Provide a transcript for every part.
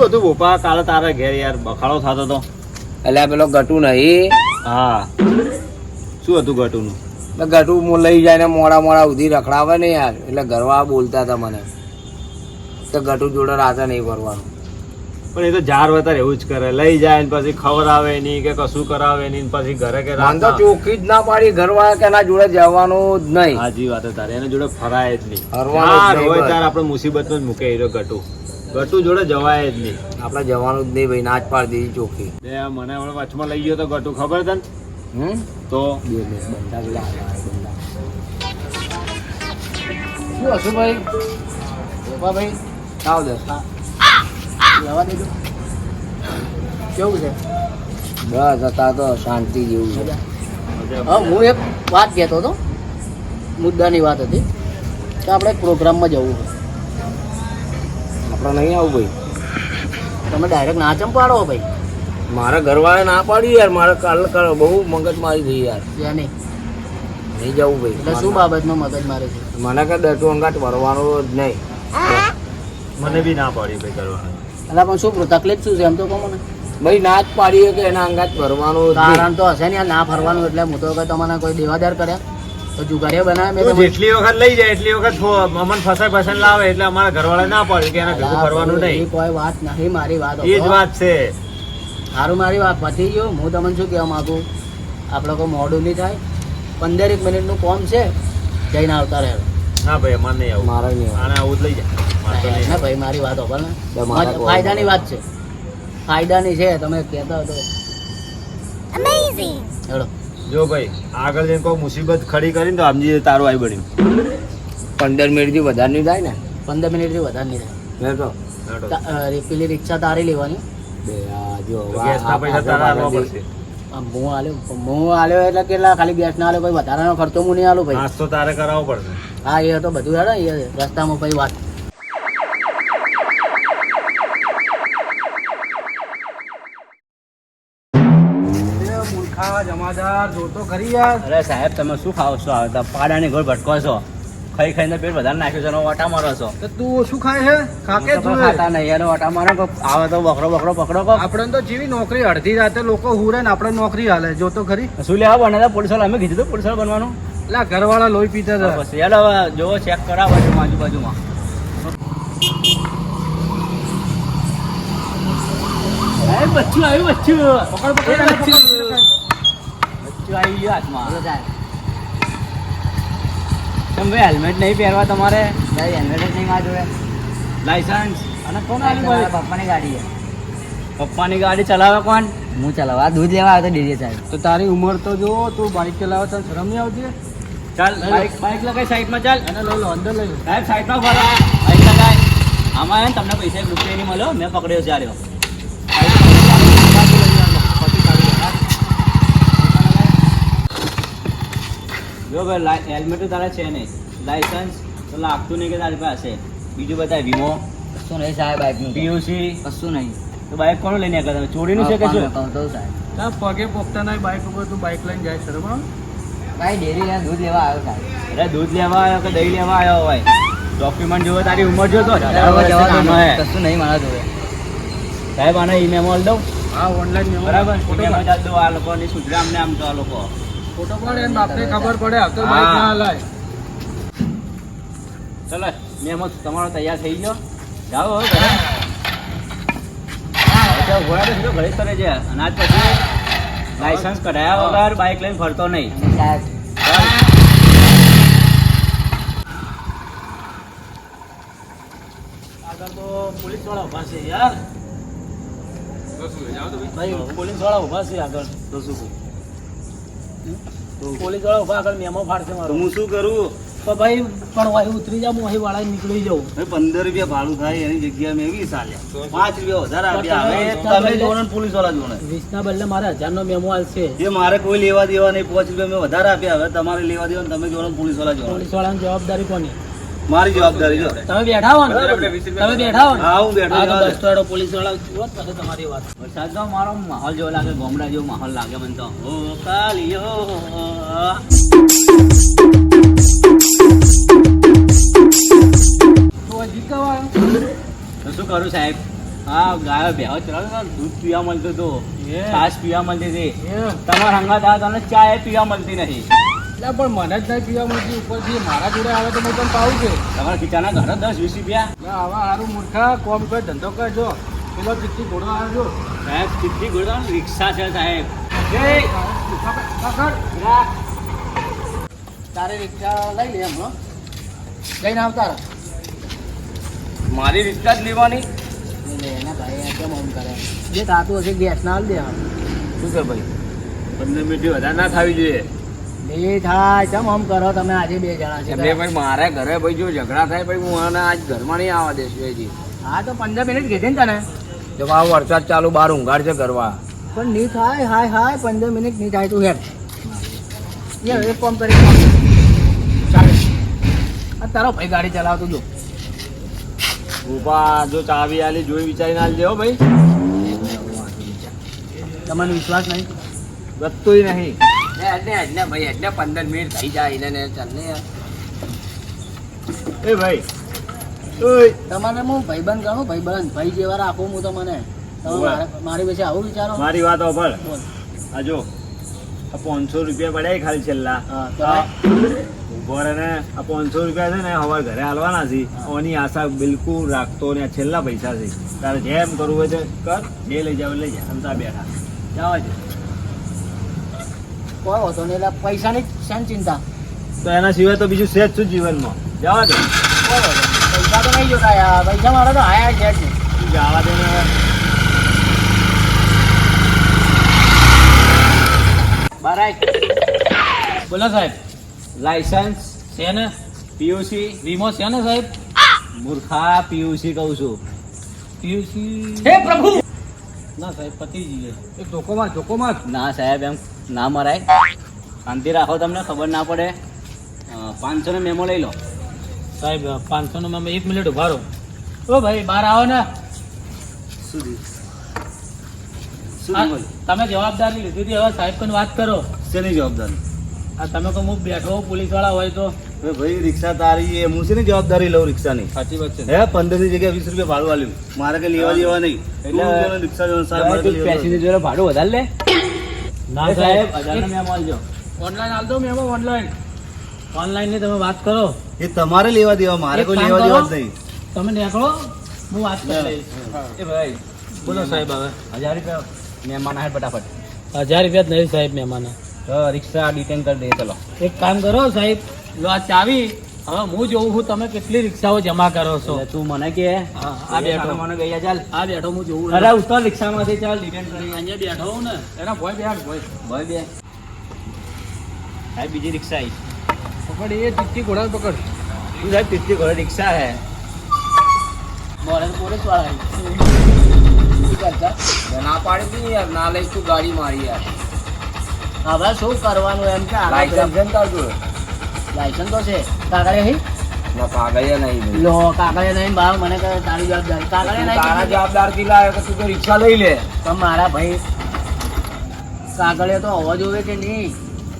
શું હતું બોપા કાલે તારા ઘેર યાર બખાડો થતો તો? એટલે પેલો ગટુ નહીં, હા, શું હતું ગટુનું? ગટુ લઈ જાય ને મોડા મોડા સુધી રખડાવે ને યાર, એટલે ઘરવાળા બોલતા હતા મને તો ગટુ જોડે રાતે નહીં કરવાનું. પણ એ તો જાર વતાર એવું જ કરે, લઈ જાય ને પછી ખવડાવે નહીં કે કશું કરાવે નહીં, પછી ઘરે કે મને તો ચોખ્ખી જ ના પાડી ઘરવાળા કે એના જોડે જવાનું જ નહીં. હાજી વાત છે તારે, એના જોડે ફરાય જ નહીં. ફરવાનું જ નહીં હોય બસ. તાર આપણે મુસીબતમાં જ મૂકે એ ગટુ. ગટુ જોડે જવાય જ નહીં. આપણે જવાનું જ નહીં ભાઈ, ના જ પાડી દીધી ચોખ્ખી. બે મને હમણાં વચમાં લઈ ગયો તો ગટુ, ખબર તને? તો બંધા પેલા બંધા શું હશું ભાઈ? ભાઈ આવ દસ લેવા દેજો. કેવું છે? બસ હતા તો શાંતિ જેવું છે. હા, હું એક વાત કહેતો હતો, મુદ્દાની વાત હતી કે આપણે એક પ્રોગ્રામમાં જવું છે. આપણે નહીં આવું ભાઈ. તમે ડાયરેક્ટ ના ચમ પાડો ભાઈ. મારા ઘરવાળા ના પાડી યાર, મારે કાલ બહુ મગજ મારી થઈ યાર. ત્યાં નહીં નહીં જવું ભાઈ. એટલે શું બાબતમાં મગજ મારે છે? મને કે દટુ અંગાટ ભરવાનું જ નહીં. મને બી ના પડી ભાઈ કરવાનું. એટલે પણ શું તકલીફ શું છે એમ તો કહો મને. ભાઈ ના જ પાડીએ કે એના અંગાટ ભરવાનું જ નહીં. કારણ તો હશે ને યાર, ના ફરવાનું એટલે હું તો કે તમને કોઈ દેવાદાર કર્યા તો જુગારીઓ બનાવે મેં તો તમને. જેટલી વખત લઈ જાય એટલી વખત મમન ફસાય ફસાય લાવે, એટલે અમારા ઘરવાળા ના પાડે કે એને ભેગું ફરવાનું એ નહીં. કોઈ વાત નહીં, મારી વાત એ જ વાત છે. સારું, મારી વાત પતી ગયો. હું તમને શું કહેવા માગું, આપણે કોઈ મોડું નહીં થાય, 15 મિનિટનું કોમ છે, જઈને આવતા રહે. ના ભાઈ અમારે નહીં આવું. મારે નહીં આને આવું જ લઈ જાય. મારે તો નહીં. ના ભાઈ મારી વાત હોભળ ને, તો મારે કોઈ ફાયદાની વાત છે, ફાયદાની છે. તમે કહેતા હતો હેડો. જો ભાઈ આગળ જઈને કોઈ મુસીબત ખડી કરીને તો સમજી તારું આવી બન્યું. 15 મિનિટથી વધારે નહીં થાય ને. 15 મિનિટથી વધારે નહીં મેં તો થાય. પેલી રિક્ષા તારી લેવાની. બે આ જો તો ગેસના પૈસા તારા આપવા પડશે. હું આલ્યો એટલે કેટલા ખાલી ગેસ ના આલ્યો, કોઈ વધારાનો ખર્ચો હું નહીં આલું ભાઈ. નાસ્તો તારે કરાવવો પડશે. હા, એ તો બધું હેડો, એ રસ્તામાં ભાઈ વાત. મૂર્ખા જમાદાર જોતો ખરી યાર. અરે સાહેબ, તમે શું ખાઓ છો? આવતા પાડાની ઘર ભટકો છો, ખાઈ ખાઈને પેટ વધારે નાખ્યું છે અને ઓટા મારો છો. તો તું શું ખાય છે? ખાકે તો પણ ખાતા નહીં અને ઓટા મારો. કોક આવે તો બકરો બકરો પકડો કોક. આપણે તો જેવી નોકરી અડધી રાતે લોકો હુરે ને આપણે નોકરી હાલે જોતો ખરી. શું લેવા બને પોલીસ વાળા? અમે કીધું હતું પોલીસ વાળા બનવાનું. એટલે ઘરવાળા લોહી પીતા હતા. બસ યાર, હવે જોવો ચેક કરાવો આજુબાજુમાં. બચ્ચું આવ્યું, બચ્ચું પકડ પકડ, બચ્ચું આવી ગયું હાથમાં. બોલો સાહેબ. કેમ ભાઈ હેલ્મેટ નહીં પહેરવા તમારે? ભાઈ હેલ્મેટ જ નહીં મારા જોડે. લાયસન્સ અને કોણ આવ્યું મારા ભાઈ? પપ્પાની ગાડી છે. પપ્પાની ગાડી ચલાવે કોણ? હું ચલાવવા દૂધ લેવા આવ્યો તો ડેરી સાહેબ. તો તારી ઉંમર તો જો, તું બાઇક ચલાવે તને શરમ નહીં આવતી? ચાલ બાઈક બાઈક લગાઈ સાઈડમાં ચાલ. એને લઈ લો, અંદર લઈ લો. સાહેબ સાઈડમાં ફરો, બાઈક લગાય. આમાં હે ને તમને પૈસા 1 રૂપિયા નહીં મળ્યો, મેં પકડ્યો છે. આર્યો જો ભાઈ, હેલ્મેટ તો તારા છે નહીં, લાયસન્સ તો લાગતું નહીં કે તારી પાસે. બીજું બતાય, વીમો, કશું નહીં સાહેબ, બાઇકનું પીયુસી. કશું નહીં. તો બાઈક કોણ લઈને આવ્યા તમે? ચોરીનું છે કે શું? કહું તો સાહેબ, તાર પગે પોખતા નહીં બાઇક ઉપર, તું બાઇક લઈને જાય શરમ આવે? ભાઈ ડેરી લઈને દૂધ લેવા આવ્યો સાહેબ. અરે દૂધ લેવા આવ્યો કે દહીં લેવા આવ્યો હોય? ડોક્યુમેન્ટ જોવો, તારી ઉંમર જોતો 18 વર્ષથી નાનો હે. કશું નહીં મારા જોડે. સાહેબ આને ઈ-મેમો આલ દઉં, હા, ઓનલાઈન બરાબર? ઈ-મેમો ચાલ દો. આ લોકોની સુધરે અમને આમ તો આ લોકો. ફોટો પાડે એને બાપને ખબર પડે, આ તો બાઇક ના હલાય. ચલો મેમો તમારો તૈયાર થઈ ગયો, જાઓ હવે ઘરે. ઘોડા તો સીધો ઘરે જ કરે છે. અને આજ પછી લાયસન્સ કઢાયા વગર બાઇક લઈને ફરતો નહીં. અને સાહેબ ચાલ. આગળ તો પોલીસ વાળા ઉભા છે યાર. ભાઈ પોલીસ વાળા ઉભા છે આગળ. તો શું કહું? પોલીસ વાળા ઉભા આગળ મેમો ફાડશે મારો. હું શું કરું? તો ભાઈ પણ અહીં ઉતરી જાઉં, હું અહીં વાળા નીકળી જાઉં. 15 રૂપિયા ભાડું થાય એની જગ્યાએ મેં 20 આલ્યા. 5 રૂપિયા વધારે આપ્યા. તમે હવે તમે જોડો ને પોલીસ વાળા જોડે. 20 ના બદલે મારે 1000 નો મેમો આલશે. એ મારે કોઈ લેવા દેવા નહીં. 5 રૂપિયા મેં વધારે આપ્યા. હવે તમારે લેવા દેવા ને તમે જોડો ને પોલીસ વાળા જોડે. પોલીસ વાળાની જવાબદારી કોની? મારી જવાબદારી જો. તમે બેઠા હો ને? તમે બેઠા હો ને? હા, હું બેઠો હા, તો છું. બસ તો હેડો, પોલીસ વાળા જુઓ જ પછી તમારી વાત. વરસાદ તો મારો માહોલ જેવો લાગે, ગામડા જેવો માહોલ લાગે મને તો. ઓ કાલિયો. તો હજી કહેવાય. તો શું કરું સાહેબ? હા ગાયો ભેહો ચલાવતો હતો, દૂધ પીવા મળતું હતું, એ. છાશ પીવા મળતી હતી. એમ તમારા હંગાત આવે તમને ચા પીવા મળતી નહીં. એટલે પણ મને જ નહીં પીવા મળતી ઉપરથી મારા જોડે આવે તો હું પણ પાવું છે તમારા ખીચાના ઘરે 10-20 રૂપિયા. એટલે આવા સારું મૂર્ખા કોમ કર ધંધો કરજો પેલો ચિઠ્ઠી ઘોડો આવ્યો સાહેબ ચીઠી ગોળવાનો રિક્ષા છે સાહેબ. તારે રિક્ષા લઈ લે એમ હો જઈને આવતા રહો. મારી રિક્ષા જ લેવાની લે એના ભાઈ આ કેમ આમ કરે જે થાતું હશે ગેસ ના હાલ દે આમ. શું કે ભાઈ 15 મિનિટ વધારે ના થવી જોઈએ. બે થાય કેમ આમ કરો તમે આજે બે જણા છે એટલે ભાઈ મારે ઘરે ભાઈ જો ઝઘડા થાય ભાઈ હું આને આજ ઘરમાં નહીં આવવા દઈશ ભાઈજી. હા તો 15 મિનિટ કીધી ને તને જો આ વરસાદ ચાલુ બહાર ઊંઘાડ છે કરવા. પણ નહીં થાય હાય 15 મિનિટ નહીં થાય તું હેડ યાર એક કામ કરી ચાલે આ તારો ભાઈ ગાડી ચલાવતો જો ઉભા જો ચાવી આલી જોઈ વિચારીને આલી દેવો ભાઈ. તમને વિશ્વાસ નહીં વધતુંય નહીં. એટલે ભાઈ એટલે 15 મિનિટ થઈ જાય એને ચાલ ને યાર. એ ભાઈ ઓય તમારે હું ભાઈબંધ ગણું ભાઈ જેવા રાખું હું તો મને તમે ઓવે. મારી વિશે આવું વિચારો મારી વાત સાંભળ. બોલ. આ જો આ 500 રૂપિયા પડ્યા ખાલી છેલ્લા. હા, તો આ ઉભો રહે ને આ 500 રૂપિયા છે ને હવે ઘરે હાલવાના છે. ઓની આશા બિલકુલ રાખતો ને આ છેલ્લા પૈસા છે. તારે જેમ કરવું હોય તે કર, જે લઈ જાવ લઈ જા. સમતા બેઠા જવા છે. કોઈ હોતો નહીં એટલે પૈસાની શેની ચિંતા તો એના સિવાય તો બીજું સેજ શું જીવનમાં જવા દે. કોઈ હોતો નહીં. પૈસા તો નહીં જોતા યાર પૈસા મારા તો હાયા છે જ નહીં તું જવા દે ને હવે. બારાય બોલો સાહેબ લાયસન્સ છે ને પીયુસી વીમો છે ને સાહેબ મૂર્ખા પીયુસી કહું છું. પીયુસી હે પ્રભુ ના સાહેબ પતિજી એક ધોકોમાં ના સાહેબ એમ ના મરાય. શાંતિ રાખો, તમને ખબર ના પડે. 500 નો મેમો લઈ લો. સાહેબ 500 નો મેં 1 મિનિટ ઉભા રહો ઓ ભાઈ બહાર આવો ને સુધી આ તમે જવાબદારી લીધી હતી હવે સાહેબ કોને વાત કરો શેની જવાબદારી? આ તમે કહો હું બેઠો પોલીસ વાળા હોય તો એ ભાઈ રિક્ષા તારી એ હું શેની જવાબદારી લઉં રિક્ષાની? સાચી વાત છે હે 15 ની જગ્યાએ 20 રૂપિયા ભાડું આલ્યું. મારે કઈ લેવા દેવા નહીં. એટલે તું બોલે રિક્ષા જો સાહેબ મારે કઈ લેવા પેસેન્જર દેવા જોડે ભાડું વધારે લે. ના એ સાહેબ 1000 નો મેમો આલજો. ઓનલાઈન હાલ દો મેમો ઓનલાઈન ની તમે વાત કરો નહીં. એ તમારે લેવા દેવા, મારે એક કોઈ કામ લેવા કરો. દેવા જ નહીં. તમે નીકળો હું વાત કરી લઈશ એ ભાઈ બોલો સાહેબ હવે 1000 રૂપિયા મહેમાન આવે ફટાફટ. 1000 રૂપિયા જ નહીં સાહેબ મહેમાન તો રિક્ષા ડિટેન કરી દે. ચલો એક કામ કરો સાહેબ લો આ ચાવી હવે હું જોઉં છું તમે કેટલી રિક્ષાઓ જમા કરો છો એટલે તું મને કે હા, આ બેઠો. મને ગયા ચાલ. આ બેઠો હું જોઉં અરે ઉતર રિક્ષામાંથી ચાલ ડિટેન કરી. અહીંયા બેઠો હું ને એના ભોય બેઠ ભોય ભાઈ બે સાહેબ બીજી રિક્ષા આવી. પકડ એ ચિઠ્ઠી ઘોડા પકડ તું સાહેબ તીસરી ઘોડે રિક્ષા હે. મોરે પોલીસ વાળા ના પાડી દી યાર, ના લઈશ તું ગાડી મારી યાર. હવે શું કરવાનું એમ કે લાયસન્સ કાઢજો. લાયસન્સ તો છે કાગળે નહીં ના કાગળિયા નહીં ભાઈ. લો કાગળે નહીં ભાવ મને કહે તારી જવાબદારી કાગળે તું નહીં તારા જવાબદાર થી લાવ્યો કે તું તો રિક્ષા લઈ લે. પણ મારા ભાઈ કાગળે તો હોવા જોવે કે નહીં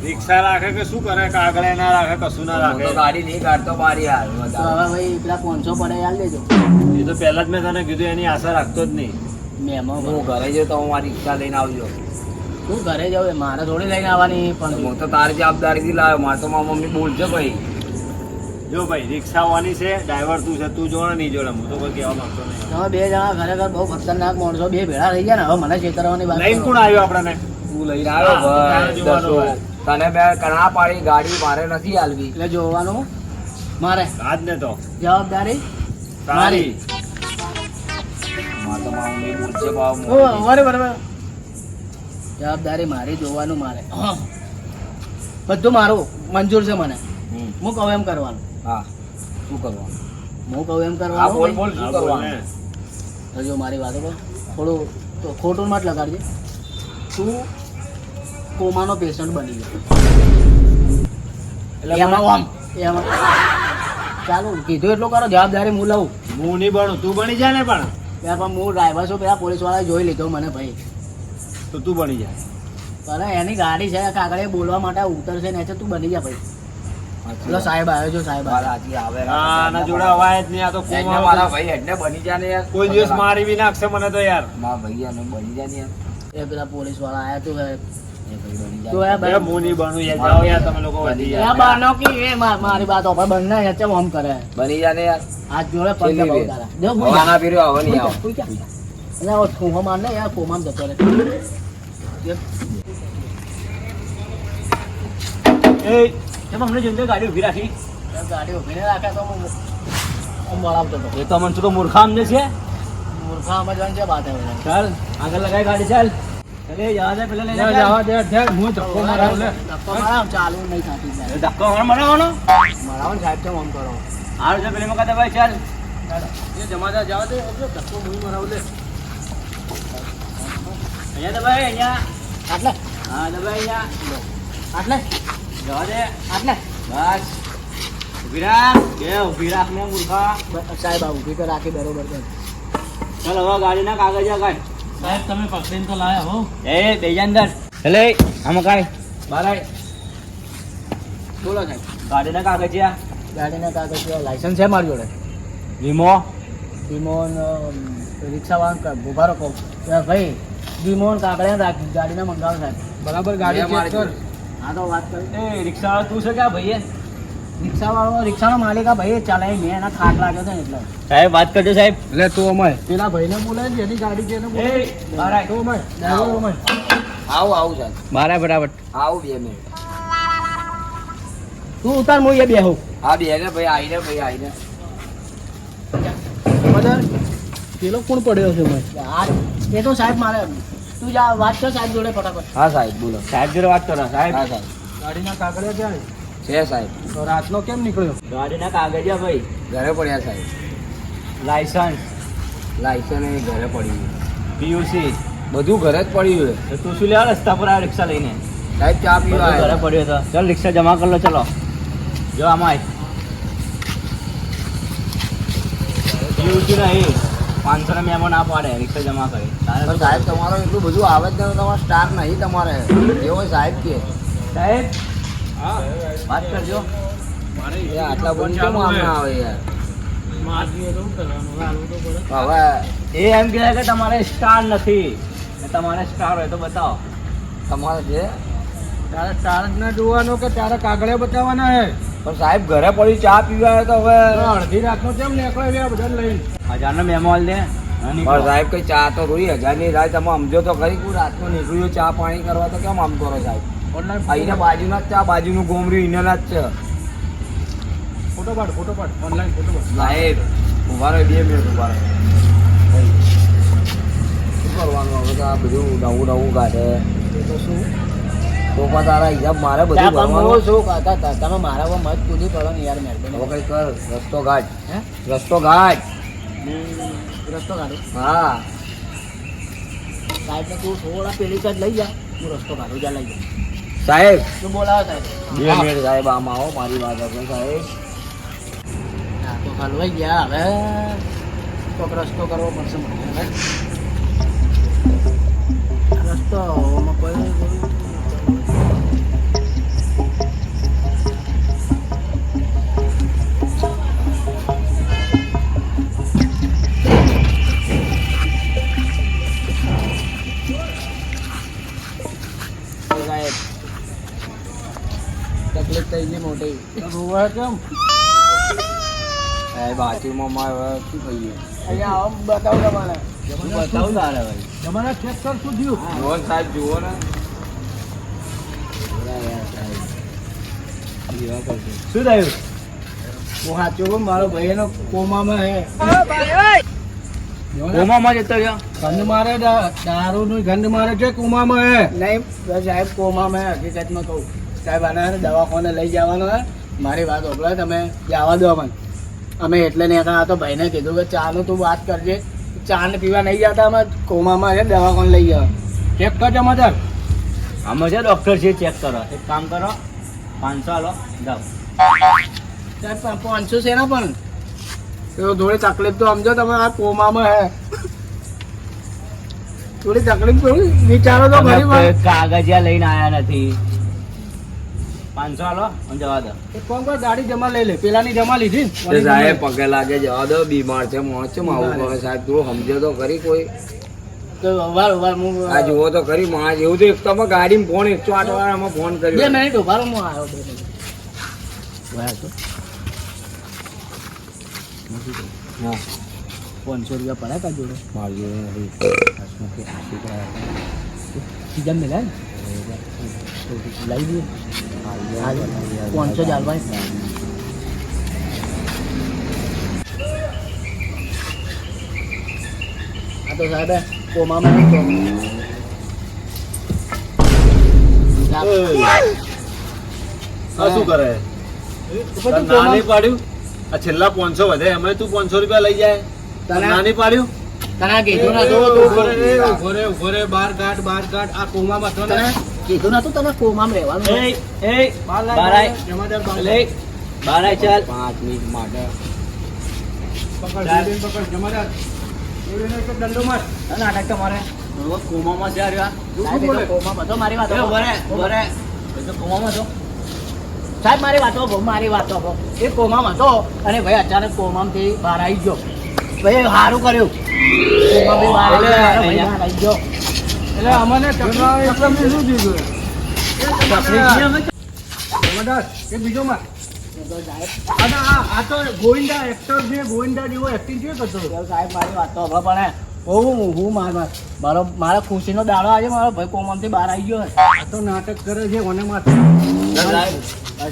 રિક્ષા રાખે કે શું કરે? કાગળે ના રાખે, કશું ના હું તો રાખે. ગાડી નહીં કાઢતો બાર યાર. તો હવે ભાઈ પેલા 500 પડે યાદ લેજો એ તો પહેલા જ મેં તને કીધું, એની આશા રાખતો જ નહીં. મેમો હું ઘરે જઉં તો હું મારી રિક્ષા લઈને આવજો. તું ઘરે જાવ મારે થોડી લઈને આવવાની પણ હું તો તારી જવાબદારી થી લાવ્યો. મારે તો મારી મમ્મી બોલશે ભાઈ. જો ભાઈ રિક્ષા વાની છે, ડ્રાઈવર તું છે, તું જોડે નહીં જોડે, હું તો કોઈ કહેવા માંગતો નહીં. તમે બે જણા ખરેખર બહુ ખતરનાક માણસો બે ભેળા થઈ ગયા ને હવે મને છેતરવાની વાત લઈને કરો. કોણ આવ્યો આપણને? તું લઈને આવ્યો હા, ભાઈ. જોવાનું હોય. તને બે કણા પાડી ગાડી મારે નથી આલવી. એટલે જોવાનું મારે આજ ને તો જવાબદારી તારી. મારે તો મારી મમ્મી બોલશે ભાવ. બરાબર જવાબદારી મારી જોવાનું મારે બધું મારું મંજૂર છે મને હું કહું એમ કરવાનું હા શું કરવાનું? હું કહું એમ હા બોલ કરવાનું બોલ શું હા, બોલ કરવાનું? ને. તો જો મારી વાતો કર થોડું તો ખોટું મત લગાડજે તું કોમાનો પેશન્ટ બની ગયો એટલે એમાં આમ એમાં ચાલો કીધું એટલું કરો જવાબદારી હું લઉં હું નહીં બનું, તું બની જા ને. પણ ત્યાં પણ હું ડ્રાઈવર છું પેલા પોલીસ વાળાએ જોઈ લીધો મને ભાઈ તો તું બની જા. અરે એની ગાડી છે કાગળે બોલવા માટે ઉતરશે ને તું બની જા ભાઈ પેલો સાહેબ આવ્યો જો સાહેબ આવ્યો. હાજી આવે આના જોડે અવાય જ નહીં. આ તો એટલે કોમા મારા ભાઈ એટલે બની જા ને યાર. કોઈ દિવસ મારી બી નાખશે મને તો યાર. મારા ભાઈ આને બની જા ને યાર. એ પેલા પોલીસ વાળા આયા તું એ ભાઈ બની જા. તો યાર એ હું નહીં બનું યાર. જાઓ યાર તમે લોકો વધી યાર યાર. બાનો કી એ મારી વાત ઓપર બંને યાર ચમ આમ કરે બની જા ને યાર. હાથ જોડે પગ છેલ્લી દબાવ વાર. તારા જો હવે ભૂઈ આના પીર્યો હવે નહીં આવો. એટલે ઓ ઠૂંહો માર ને યાર કોમામ જતો રે એ કેમ અમને જોઈને ગાડી ઊભી રાખી? યાર ગાડી ઉભી ને રાખે તો હું આમ વળાવતો હતો એ તો મને તો મૂર્ખા સમજે છે. મૂર્ખા સમજવાની છે વાત હવે ચાલ આગળ લગાય ગાડી ચાલ. અરે જવા દે પેલા લઈ લે. જવા દે હું ધક્કો મારાવ લે. ધક્કો મારાવ ચાલુ નહીં થતી યાર. ધક્કો મારવાનો. મારાવ ને સાહેબ ચમ આમ કરો હાલ છે પેલી મકા દબાઈ ચાલ. એ જમાદાર જવા દે એટલે ધક્કો હું મારાવ લે અહીંયા દબાઈ અહીંયા. આટલે હા દબાઈ અહીંયા. આટલે જવા દે. આટલે બસ ઊભી રાખ. બે ઊભી રાખ ને મૂર્ખા. સાહેબ આ ઊભી તો રાખી બરોબર છે ચાલ હવે ગાડીના કાગળિયા કાઢ. સાહેબ તમે પકડીને તો લાયા હો એ બેજા અંદર. એટલે આમાં કાઢ. બહાર આય. બોલો સાહેબ ગાડીના કાગળિયા. ગાડીના કાગળ લાયસન્સ છે મારી જોડે વીમો. વિમોન રિક્ષાવાળા ઉભા રહો કહું ભાઈ વિમોન કાગળિયા રાખ ગાડીના મંગાવો સાહેબ બરાબર ગાડી check કર. હા તો વાત કરી એ રિક્ષાવાળો તું છે કે આ ભાઈએ? રિક્ષાવાળો રિક્ષાનો માલિક આ ભાઈ ચલાવી મેં એના થાક લાગ્યો છે ને એટલે સાહેબ વાત કરજો સાહેબ. એટલે તું અમાય પેલા ભાઈને બોલાય જેની ગાડી છે એને એ બહાર આય. આવું આવું ચાલ. બહાર આય ફટાફટ. આવું 2 મિનિટ. તું ઉતાર હું એ બેહું હા બે ને ભાઈ આઈને બરાબર પેલો કોણ પડ્યો છે ભાઈ એ તો સાહેબ મારે તું જા વાત કર સાહેબ જોડે ફટાફટ હા સાહેબ બોલો. સાહેબ જોડે વાત કરો સાહેબ. હા સાહેબ ગાડીના કાગળિયા ક્યાં છે સાહેબ. તો રાતનો કેમ નીકળ્યો ગાડીના કાગળિયા ભાઈ. ઘરે પડ્યા સાહેબ. લાયસન્સ. લાયસન્સ એ ઘરે પડ્યું. પીયુસી. બધું ઘરે જ પડ્યું છે. તું શું લેવા રસ્તા પર આ રિક્ષા લઈને? સાહેબ ચા પીવા બધું ઘરે આવ્યા. પડ્યો હતો. ચાલ રિક્ષા જમા કરી લો ચલો. જો આમાં આય. પીયુસી નહીં 500 ના મેમો ના પાડે રિક્ષા જમા કરી. તારે પણ સાહેબ તમારો એટલું બધું આવે જ નહીં. તમારો સ્ટાર નહીં તમારે એવો સાહેબ કે સાહેબ હા વાત કરજો. એ આટલા બધું કેમ આમ ના આવે યાર. હવે એ એમ કહે કે તમારે સ્ટાર નથી. તમારે સ્ટાર હોય તો બતાવો. તમારે છે તારે સ્ટાર જ ના જોવાનો કે તારે કાગળિયા બતાવવાના હે પણ સાહેબ ઘરે પડ્યું ચા પીવા આવ્યો તો હવે અડધી રાતનો કેમ નીકળે બધા લઈને 1000 નો મેમો આલ દે. અને પણ નીકળો. સાહેબ કઈ ચા તો રોઈ 1000 ની રાત તમે સમજો તો ખરી કોઈ રાતનું નીકળ્યું ચા પાણી કરવા તો કેમ આમ કરો સાહેબ. અહીંને બાજુના જ ચા બાજુનું ગોમર્યું ઇનેલા જ છે ફોટો પાડ ઓનલાઈન ફોટો પાડ સાહેબ ઉભા રહો 2 મિનિટ ઉભા રહો. શું કરવાનું હવે તો આ બધું નવું કાઢે તો શું તો પણ તારા હિસાબ મારે બધું ત્યાં પણ ભરવાનું. હું શું કહેતા હતા તમે મારા પર મત કૂદી પડો ને યાર હવે મહેરબાની કઈ કર રસ્તો ઘાટ હે રસ્તો ઘાટ. રસ્તો કાઢું હા સાહેબ ને તું થોડા પેલી સાઈડ લઈ જા હું રસ્તો કાઢું જા લઈ જા સાહેબ તું બોલાવો સાહેબ 2 મિનિટ સાહેબ આમ આવો મારી વાત હશે સાહેબ. હા તો હલવાઈ ગયા હવે કોઈક રસ્તો કરવો પડશે મને હવે રસ્તો આમાં કોઈ સાહેબ તકલીફ થઈ ગઈ મોટી રોવા કેમ સાહેબ બાજુમાં મારે શું કહીએ અહીંયા આમ બતાવો તમારે બતાવું તારે ભાઈ. તમારે ચેક કર શું થયું જુઓ ને સાહેબ જુઓ ને શું થયું? હું સાચું કહું મારો ભાઈ એનો કોમામાં હે કોમામાં જતો રહ્યો. ગંધ મારે દારૂનું ગંધ મારે છે કોમામાં હે નહીં સાહેબ કોમામાં હે હકીકતમાં કહું સાહેબ આને દવાખાને લઈ જવાનો હે મારી વાત ઓગળે તમે જવા દો અમને અમે એટલે ને આ તો ભાઈને કીધું કે ચાનું તું વાત કરજે ચા ને પીવા નહીં જતા અમે કોમામાં છે દવાખાને લઈ જવા ચેક કરજો મધર આમાં છે ડોક્ટર છે ચેક કરો. એક કામ કરો 500 આલો જાઓ. સાહેબ 500 છે ને પણ તો થોડી તકલીફ તો સમજો તમે આ કોમામાં હે થોડી તકલીફ થોડી વિચારો તો ખરી તમે વાત. કોઈ કાગળિયા લઈને આયા નથી. 500 હાલો અને જવા દો. એક કામ કર, ગાડી જમા લઈ લે. પેલાની જમા લીધી ને? એ સાહેબ પગે લાગે જવા દો, બીમાર છે માણસ છે, આવું કરે સાહેબ, થોડું સમજો તો ખરી કોઈ. તો વાર હું આ જુઓ તો ખરી માણસ એવું તો એક તો અમે ગાડીમાં ફોન 108 વાળામાં ફોન 2 કર્યો. મિનિટ ઉભા રહો, હું આવ્યો 2 મિનિટ. વાહ તો હા 500 રૂપિયા પડ્યા કા જોડે? મારી જોડે નથી. સીઝન મેં ને લઈ લઈએ. 500 જ હાલવા. આ તો સાહેબ કોમામાં નતો. આ શું કરે? તને ના નહીં પાડ્યું? આ છેલ્લા 500 વધે એમાં તું 500 રૂપિયા લઈ જાય? તને ના નહીં પાડ્યું? તને કીધું ના ઉભો રે, બહાર કાઢ. આ કોમામાં હતો ને? કીધું નતું તને કોમામાં રહેવાનું. બહાર આય. લે, બહાર આય ચાલ. 5 મિનિટ માટે દંડો માર. નાટક તમારે રોજ કોમામાં છે આવ્યા. સાહેબ, એ તો કોમામાં હતો. મારી વાત બરે એ તો કોમામાં છો. સાહેબ મારી વાતો ભો, મારી વાતો ભો. એ કોમામાં હતો અને ભાઈ અચાનક કોમામાંથી બહાર આવી ગયો. ભાઈ સારું કર્યું. કોમામાંથી બહાર આવ્યો, ભાઈ બહાર આવી ગયો. એટલે અમને એ બીજો માર. આ તો ગોવિંદા એક્ટર છે, ગોવિંદા જેવો એક્ટિંગ છે કરતો. સાહેબ મારી વાત તો હવે પણ હું મારા ખુશીનો દાડો આજે મારો ભાઈ કોમામાંથી બહાર આવી ગયો. આ તો નાટક કરે છે કોને માથે?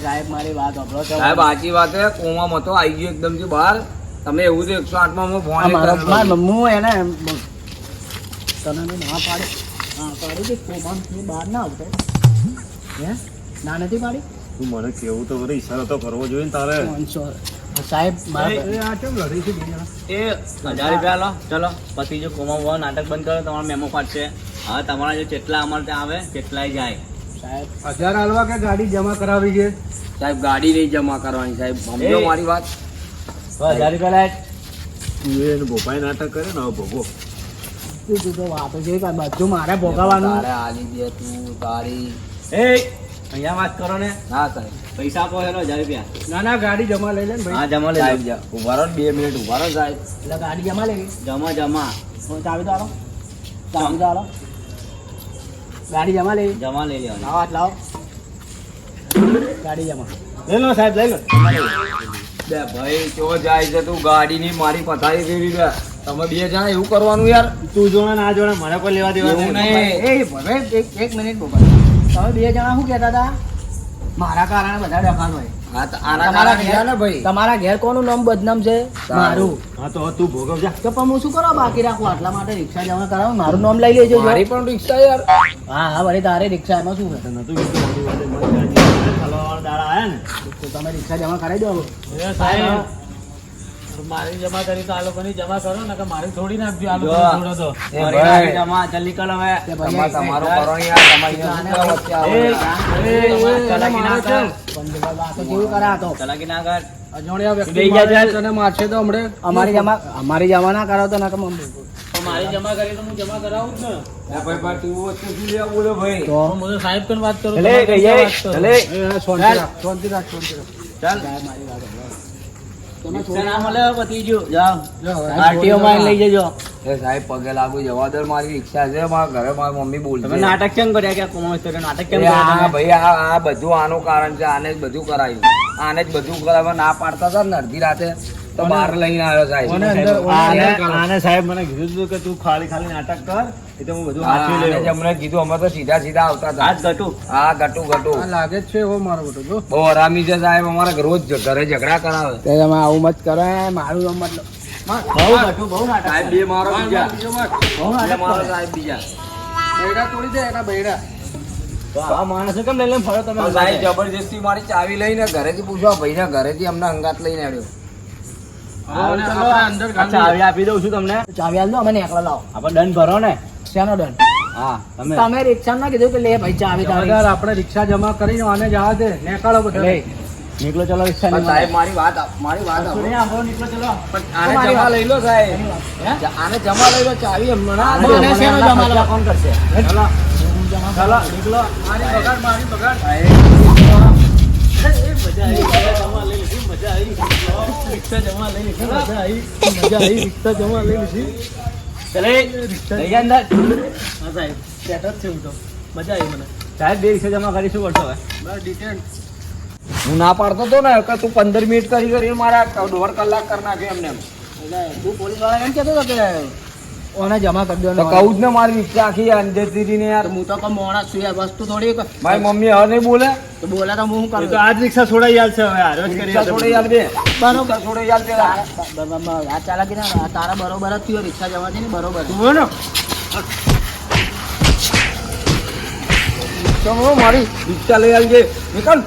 સાહેબ મારી વાત સાંભળો. સાહેબ સાચી વાત છે, કોમામાં તો આવી ગયો એકદમથી બહાર. તમે એવું તો 108 માં ફોન હું એને તને ના પાડી. હા પાડી દે. કોમામાંથી બહાર ના આવતો. હે ના નથી પાડી. તું મને કેવું તો કરે, ઈશારો તો કરવો જોઈએ ને તારે. 500 સાહેબ મારા આ કેમ લડી છે બે જણા? એ 1000 રૂપિયા લો. ચલો પછી જો કોમામાં નાટક બંધ કરો તમારો મેમો ફાટશે. હવે તમારા જો જેટલા અમારે ત્યાં આવે તેટલાય જાય. સાહેબ 1000 હાલવા કે ગાડી જમા કરાવી છે? સાહેબ ગાડી નહીં જમા કરવાની સાહેબ, સમજો મારી વાત. 1000 રૂપિયા લાય. તું એને ભોપાઈ નાટક કરે ને હવે ભોગો. તું તો વાતો છે કે બધું મારે ભોગવવાનું. તારે આલી દે તું તારી. એ અહીંયા વાત કરો ને. ના સાહેબ પૈસા આપો એનો 1000 રૂપિયા. ના ગાડી જમા લઈ લે ને હા જમા લઈ સાહેબ લો. ઉભા રહો 2 મિનિટ ઉભા રહો સાહેબ. એટલે ગાડી જમા લેવી. જમા ચાવી તો આલો. ચાવી તો આલો. ગાડી જમા લેવી. જમા લઈ લેવાની. લાવો હાથ લાવો. ગાડી જમા. લઈ લો સાહેબ, લઈ લો. બે ભાઈ ચો જાય છે તું, ગાડીની મારી પથારી ફેરવી દે. તમે 2 જણા એવું કરવાનું યાર? તું જોડે ના જોડે મને કોઈ લેવા દેવા એવું નહીં. નહીં. એ ભલે એક મિનિટ બોલો. તમે 2 જણા શું કહેતા હતા? મારા કારણે બધા ડખાણ હોય. હા તો આના કારણે ગયા ને ભાઈ. તમારા ઘેર કોનું નામ બદનામ છે? મારું. હા તો હવે તું ભોગવ જા. તો પણ હું શું કરવા બાકી રાખું? આટલા માટે રિક્ષા જમા કરાવો. મારું નામ લઈ લેજો. મારી પણ રિક્ષા યાર. હા વળી તારે રિક્ષા એમાં શું છે? નતું કીધું મોટી વાતે મત જાજી. હલવાવાળા દાડા આયા ને. તો તમે રિક્ષા જમા કરાવી દો. મારી જમા કરી તો આ લોકોની જમા કરો ને કે મારી થોડી નાખજો. આ જો. લોકો જોડો તો એ મારી ભાઈ. નાખી જમા જલ્દી કરો હવે. તમારો કરો ને યાર. તમારી યાર વચ્ચે આવો યાર. ચલાકી ના કર. આ તો કેવું કરે આ તો? ચલાકી ના કર. અજાણ્યા વ્યક્તિ બેહી જા ચાલ. તને મારશે તો હમણે અમારી જમા ના કરાવો તો ના કમ તો મારી જમા કરી તો હું જમા કરાવું જ ને. એ ભાઈ ભાઈ તું વચ્ચે શું લેવા બોલો ભાઈ? તો હું તો સાહેબ પણ વાત કરું. ચલે તમારી ગઈ વાત કરું. ચલે. શાંતિ રાખ. ચાલ. મારી વાત રિક્ષા ના મળે હવે પતી ગયું. જાઓ. સાહેબ, આરટીઓ માં લઈ જજો. એ સાહેબ પગે લાગુ જવા દો, મારી રિક્ષા છે, મારા ઘરે મારી મમ્મી બોલશે. તમે નાટક કેમ કર્યા કે કોમર્સ નાટક કેમ એ કર્યા આ તમે? ભાઈ આ બધું આનું કારણ છે. આને જ બધું કરાયું. આને જ બધું કરાવવા ના પાડતા હતા ને અડધી રાતે તો બહાર લઈને આવ્યો સાહેબ. આને સાહેબ મને કીધું હતું કે તું ખાલી ખાલી નાટક કર, એ તો હું બધું હા, વાંચી આને જ લેવું. અમને કીધું. અમે તો સીધા સીધા આવતા હતા. હાથ ઘટું. હા ગટુ ગટુ લાગે જ છે એવો મારો બેટો જો. બહુ હરામી છે સાહેબ. અમારા રોજ ઘરે ઝઘડા કરાવે. તમે આવું મત કરો. મારું નામ મતલબ બહુ ઘટું, બહુ નાટક. સાહેબ બે મારો બીજા. બહુ બે નાટક મારો કરે. સાહેબ બીજા. બૈડા તોડી દે એના બૈડા. તો આવા માણસો કેમ લઈને ફરો તમે? તો સાહેબ જબરજસ્તી મારી ચાવી લઈને ઘરેથી પૂછવા ભાઈને ઘરેથી અમને અંગાત લઈને આવ્યો. હારું, ચલો. આ ચાવી આપી દઉં છું તમને. ચાવી આલ દો અમે એકલા લાવો. આપણે દંડ ભરો ને. શેનો દંડ? હા તમે તમે રિક્ષા ના કીધું કે લે ભાઈ ચાવી તારી. આપણે રિક્ષા જમા કરીને આને જવા દે. નીકળો બધા. લે, નીકળો ચલો રિક્ષા પણ સાહેબ મારી વાત સાંભળો. નીકળો ચલો. પણ આને જમા લઈ લો સાહેબ. આને જમા લઈ લો ચાવી હમણાં. મને શેનો જમા લો? કોણ કરશે? ચલો ચલો નીકળો. મારી બગાડ. ચલે લઈ જા અંદર. સાહેબ 2 રિક્ષા જમા કરી શું કરશો હવે? હું ના પાડતો હતો ને કે તું 15 મિનિટ કરી મારા 1.5 કલાક કરી નાખે એમને એમ. એટલે તું પોલીસ વાળા એમ કહેતો હતો કે ઓને જમા કરી તો દેવાનું. કહું જ ને મારી રિક્ષા આખી અંદર દીધી ને યાર. હું તો કહું મોણા છું યાર, વસ્તુ થોડી મારી મમ્મી હવે નહીં બોલે. તો બોલા તો હું શું એ કરું? તો આ જ રિક્ષા છોડાઈ આલશે હવે હારો જ કરી રિક્ષા આલશે. છોડી યાર બે. બરોબર. રિક્ષા છોડી યાર પેલા. આ ચાલાકી ના તારા બરોબર જ થયો, રિક્ષા જવા દે ને બરોબર. તું હોય ને ચલો મારી રિક્ષા લઈ આવજે નીકળ.